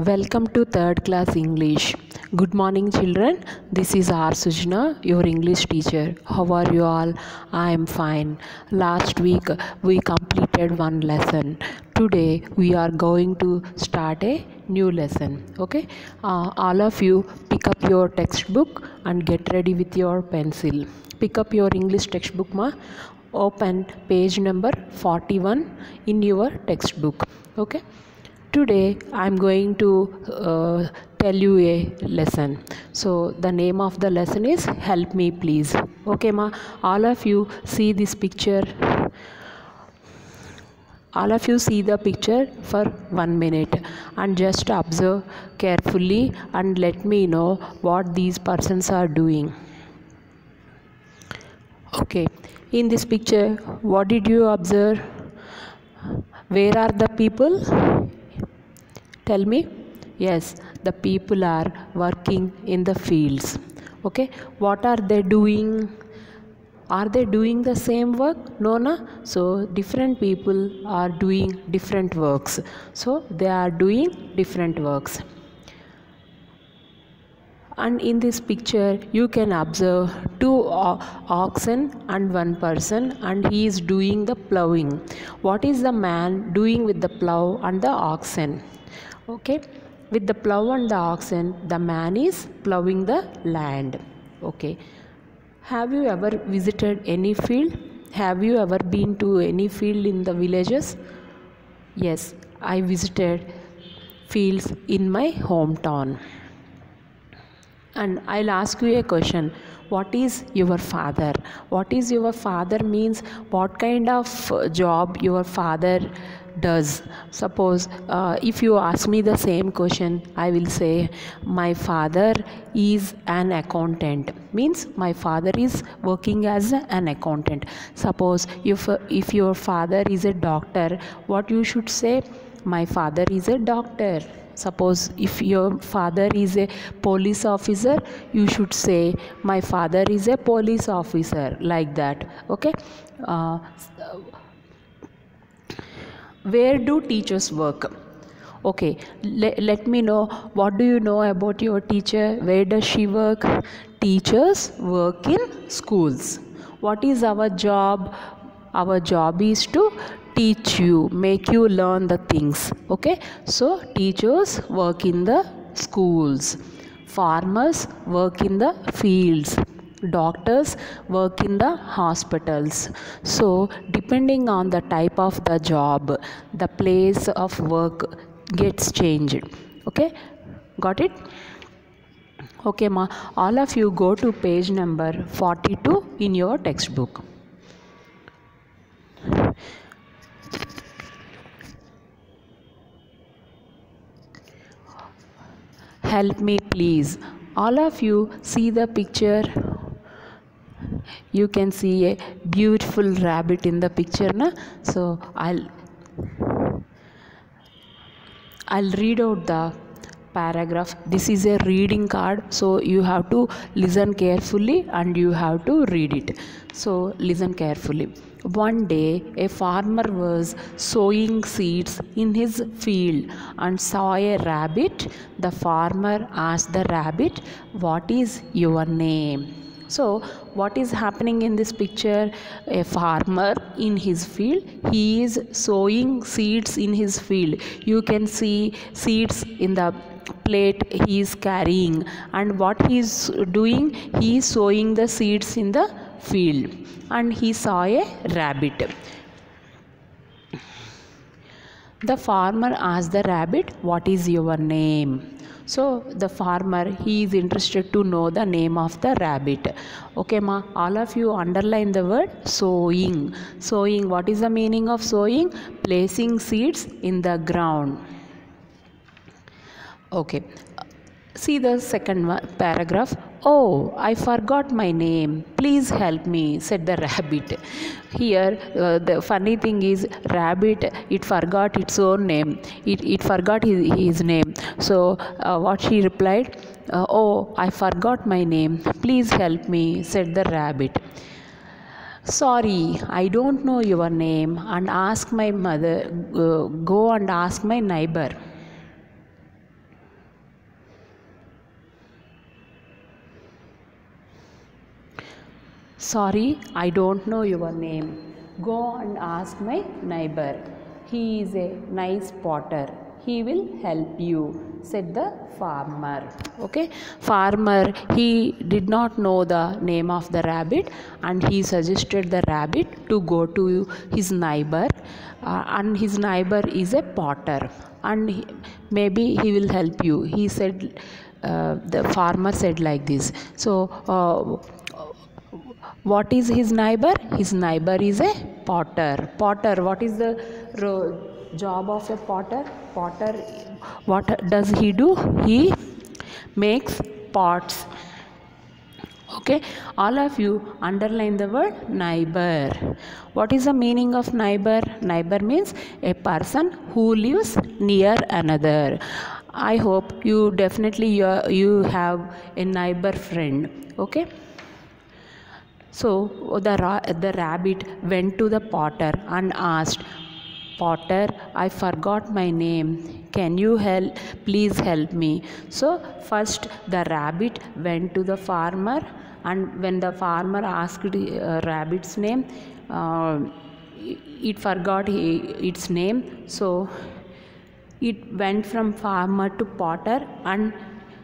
Welcome to third class English. Good morning, children. This is R. Sujna, your English teacher. How are you all? I am fine. Last week we completed one lesson. Today we are going to start a new lesson. Okay? All of you pick up your textbook and get ready with your pencil. Pick up your English textbook, ma. Open page number 41 in your textbook. Okay? Today I am going to tell you a lesson. So the name of the lesson is Help Me Please. Okay ma, all of you see this picture. All of you see the picture for 1 minute and just observe carefully and let me know what these persons are doing. Okay, in this picture what did you observe? Where are the people? Tell me. Yes, the people are working in the fields. Okay, what are they doing? Are they doing the same work? No, na. So different people are doing different works. So they are doing different works. And in this picture you can observe two oxen and one person, and he is doing the plowing. What is the man doing with the plow and the oxen? Okay, with the plow and the oxen, the man is plowing the land. Okay, have you ever visited any field? Have you ever been to any field in the villages? Yes, I visited fields in my hometown. And I'll ask you a question. What is your father? What is your father means what kind of job your father does. Suppose if you ask me the same question, I will say my father is an accountant. Means my father is working as an accountant. Suppose if your father is a doctor, what you should say? My father is a doctor. Suppose if your father is a police officer, you should say my father is a police officer, like that. Okay. Where do teachers work? Okay, let me know, what do you know about your teacher? Where does she work? Teachers work in schools. What is our job? Our job is to teach you, make you learn the things. Okay, so teachers work in the schools. Farmers work in the fields. Doctors work in the hospitals. So depending on the type of the job, the place of work gets changed. Okay, got it? Okay ma, all of you go to page number 42 in your textbook. Help me please. All of you see the picture. You can see a beautiful rabbit in the picture, na? So I'll read out the paragraph. This is a reading card, so you have to listen carefully and you have to read it. So listen carefully. One day a farmer was sowing seeds in his field and saw a rabbit. The farmer asked the rabbit, "What is your name?" So what is happening in this picture? A farmer in his field, he is sowing seeds in his field. You can see seeds in the plate he is carrying, and what he is doing, he is sowing the seeds in the field, and he saw a rabbit. The farmer asked the rabbit, "What is your name?" So the farmer, he is interested to know the name of the rabbit. Okay ma, all of you underline the word sowing. Sowing, what is the meaning of sowing? Placing seeds in the ground. Okay, see the second paragraph. "Oh, I forgot my name. Please help me," said the rabbit. Here the funny thing is, rabbit, it forgot its own name. It forgot his name. So what she replied, "Oh, I forgot my name. Please help me," said the rabbit. "Sorry, I don't know your name, and ask my mother. Go and ask my neighbor." Sorry, I don't know your name. Go and ask my neighbor. He is a nice potter. He will help you, said the farmer. Okay, farmer, he did not know the name of the rabbit, and he suggested the rabbit to go to his neighbor, and his neighbor is a potter, and maybe he will help you, he said. The farmer said like this. So what is his neighbor? His neighbor is a potter. Potter, what is the job of a potter? Potter, what does he do? He makes pots. Okay, all of you underline the word neighbor. What is the meaning of neighbor? Neighbor means a person who lives near another. I hope you definitely you have a neighbor friend. Okay. So the rabbit went to the potter and asked, Potter, I forgot my name. Can you please help me? So first the rabbit went to the farmer, and when the farmer asked rabbit's name, it forgot its name. So it went from farmer to potter, and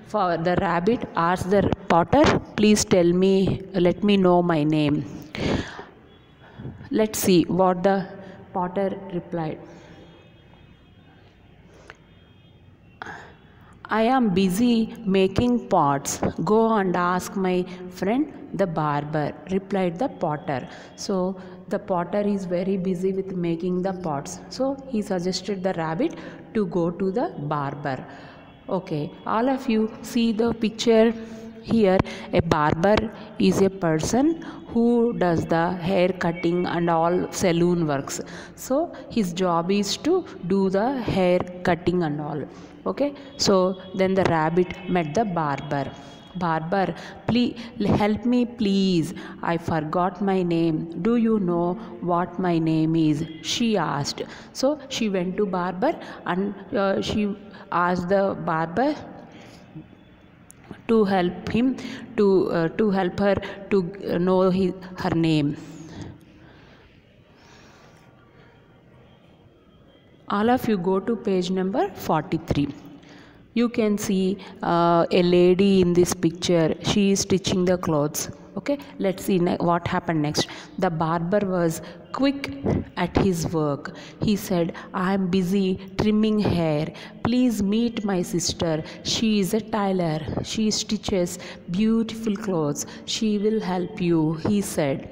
for the rabbit asked the potter, please let me know my name. Let's see what the potter replied. I am busy making pots. Go and ask my friend the barber, replied the potter. So the potter is very busy with making the pots. So he suggested the rabbit to go to the barber. Okay, all of you see the picture here. A barber is a person who does the hair cutting and all saloon works. So his job is to do the hair cutting and all. Okay, so then the rabbit met the barber. Barber, please help me, please. I forgot my name. Do you know what my name is? She asked. So she went to barber, and she asked the barber to help him to help her to know her name. All of you go to page number 43. You can see a lady in this picture. She is stitching the clothes. Okay, let's see what happened next. The barber was quick at his work. He said, I am busy trimming hair. Please meet my sister. She is a tailor. She stitches beautiful clothes. She will help you, he said.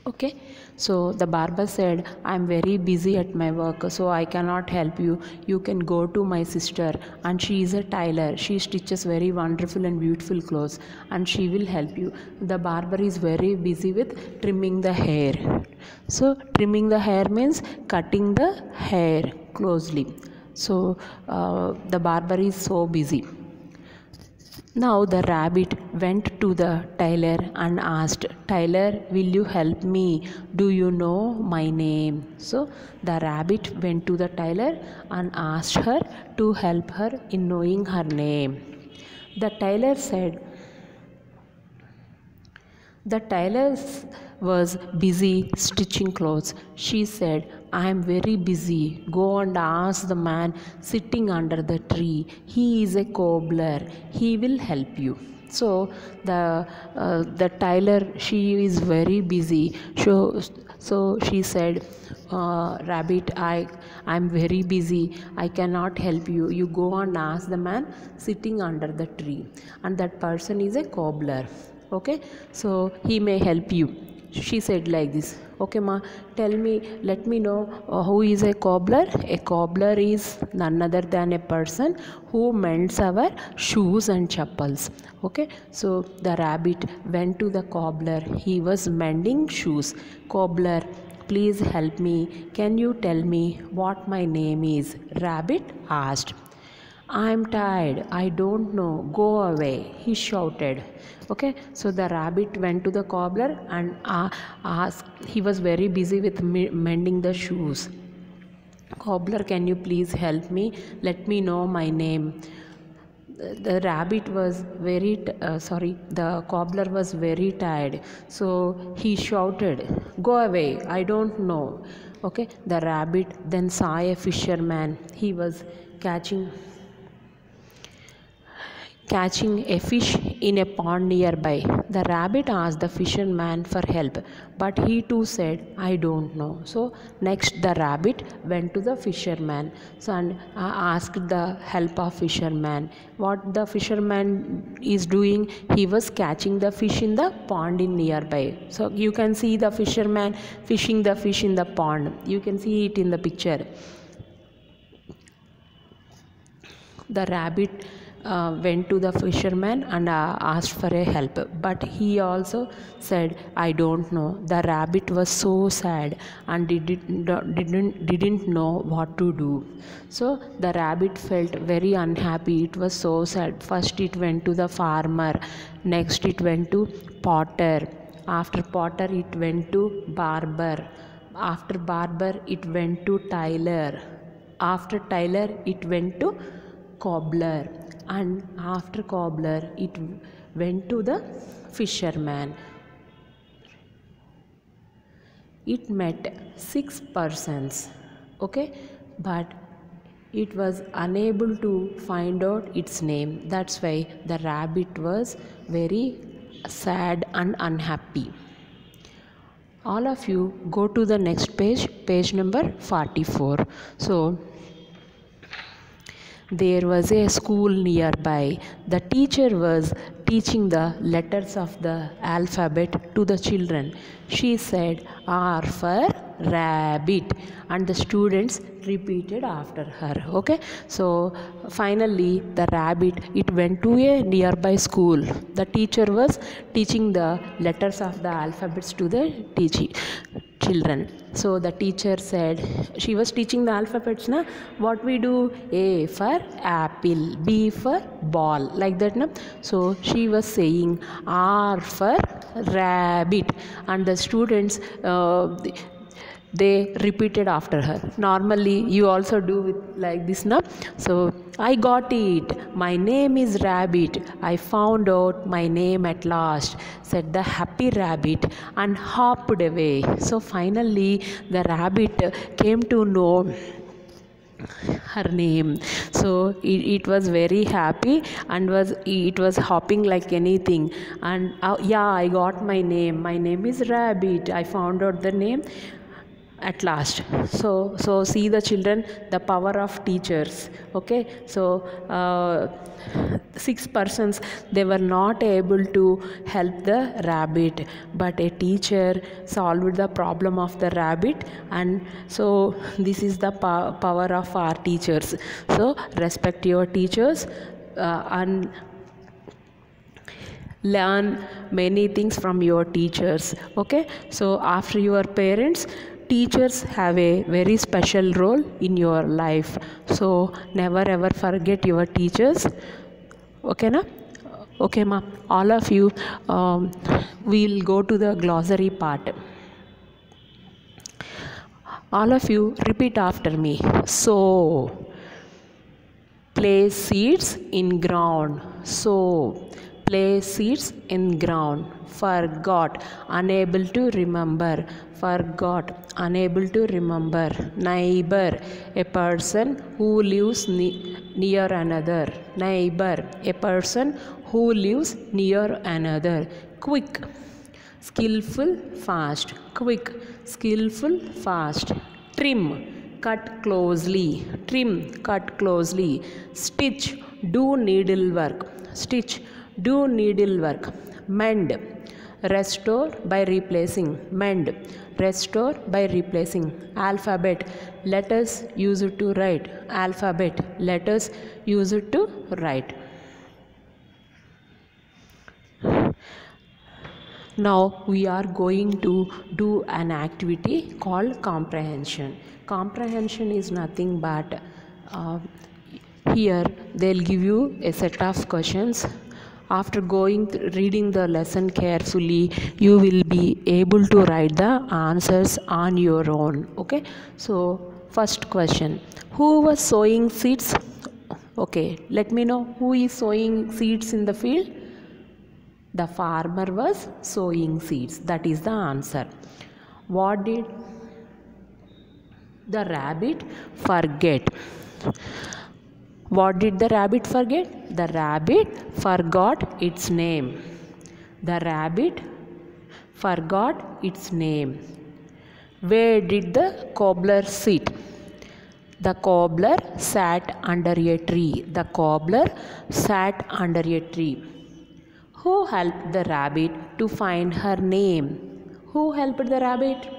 Okay, so the barber said, I am very busy at my work, so I cannot help you. You can go to my sister, and she is a tailor. She stitches very wonderful and beautiful clothes, and she will help you. The barber is very busy with trimming the hair. So trimming the hair means cutting the hair closely. So the barber is so busy. Now the rabbit went to the tailor and asked, Tailor, will you help me? Do you know my name? So the rabbit went to the tailor and asked her to help her in knowing her name. The tailor was busy stitching clothes. She said, I am very busy. Go and ask the man sitting under the tree. He is a cobbler. He will help you. So the tailor, she is very busy. So she said, Rabbit, I am very busy. I cannot help you. You go and ask the man sitting under the tree. And that person is a cobbler. Okay, so he may help you. She said like this. Okay, ma, let me know who is a cobbler. A cobbler is none other than a person who mends our shoes and chappals. Okay, so the rabbit went to the cobbler. He was mending shoes. Cobbler, please help me. Can you tell me what my name is? Rabbit asked. I am tired. I don't know. Go away, he shouted. Okay, so the rabbit went to the cobbler and asked. He was very busy with mending the shoes. Cobbler, can you please help me? Let me know my name. the rabbit was the cobbler was very tired, so he shouted, "Go away, I don't know." Okay, the rabbit then saw a fisherman. He was catching a fish in a pond nearby. The rabbit asked the fisherman for help, but he too said, "I don't know." So next the rabbit went to the fisherman and asked the help of fisherman. What the fisherman is doing? He was catching the fish in the pond in nearby. So you can see the fisherman fishing the fish in the pond. You can see it in the picture. The rabbit went to the fisherman and asked for a help, but he also said, "I don't know." The rabbit was so sad and didn't know what to do. So the rabbit felt very unhappy. It was so sad. First it went to the farmer, next it went to potter. After potter it went to barber. After barber it went to tailor. After tailor it went to cobbler, and after cobbler it went to the fisherman. It met 6 persons, okay, but it was unable to find out its name. That's why the rabbit was very sad and unhappy. All of you go to the next page, page number 44. So there was a school nearby. The teacher was teaching the letters of the alphabet to the children. She said, "R for rabbit," and the students repeated after her. Okay, so finally the rabbit, it went to a nearby school. The teacher was teaching the letters of the alphabets to the children. So the teacher said, she was teaching the alphabets, na? What we do? A for apple, B for ball, like that, na? So she was saying R for rabbit, and the students they repeated after her. Normally you also do it like this, na? So, "I got it. My name is Rabbit. I found out my name at last," said the happy rabbit and hopped away. So finally the rabbit came to know her name. So it was very happy and it was hopping like anything. And yeah, I got my name. My name is Rabbit. I found out the name at last. So see the children, the power of teachers. Okay, so 6 persons, they were not able to help the rabbit, but a teacher solved the problem of the rabbit. And so this is the power of our teachers. So respect your teachers and learn many things from your teachers. Okay, so after your parents, teachers have a very special role in your life. So never ever forget your teachers. Okay, na? Okay, ma. All of you, we'll go to the glossary part. All of you repeat after me. So, place seeds in ground. So, place seeds in ground. Forgot, unable to remember. Forgot, unable to remember. Neighbor, a person who lives near another. Neighbor, a person who lives near another. Quick, skillful, fast. Quick, skillful, fast. Trim, cut closely. Trim, cut closely. Stitch, do needlework. Stitch, do needlework. Mend, restore by replacing. Mend, restore by replacing. Alphabet, letters used to write. Alphabet, letters used to write. Now we are going to do an activity called comprehension. Comprehension is nothing but here they'll give you a set of questions. After reading the lesson carefully, you will be able to write the answers on your own. Okay, so first question, who was sowing seeds? Okay, let me know who is sowing seeds in the field. The farmer was sowing seeds. That is the answer. What did the rabbit forget? What did the rabbit forget? The rabbit forgot its name. The rabbit forgot its name. Where did the cobbler sit? The cobbler sat under a tree. The cobbler sat under a tree. Who helped the rabbit to find her name? Who helped the rabbit?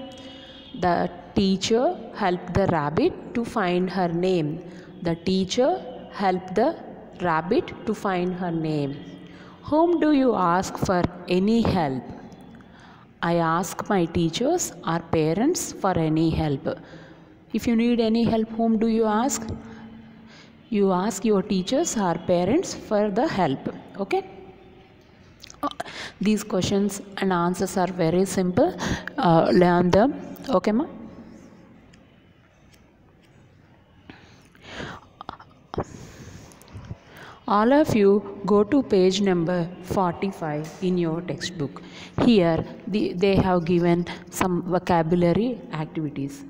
The teacher helped the rabbit to find her name. The teacher helped the rabbit to find her name. Whom do you ask for any help? I ask my teachers or parents for any help. If you need any help, whom do you ask? You ask your teachers or parents for the help. Okay? These questions and answers are very simple. Learn them. Okay, ma? All of you go to page number 45 in your textbook. Here they have given some vocabulary activities.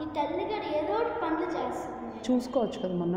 ఈ తల్లిగారు ఏదో ఒకటి పనులు చేస్తుంది. చూసుకోవచ్చు కదా మొన్న.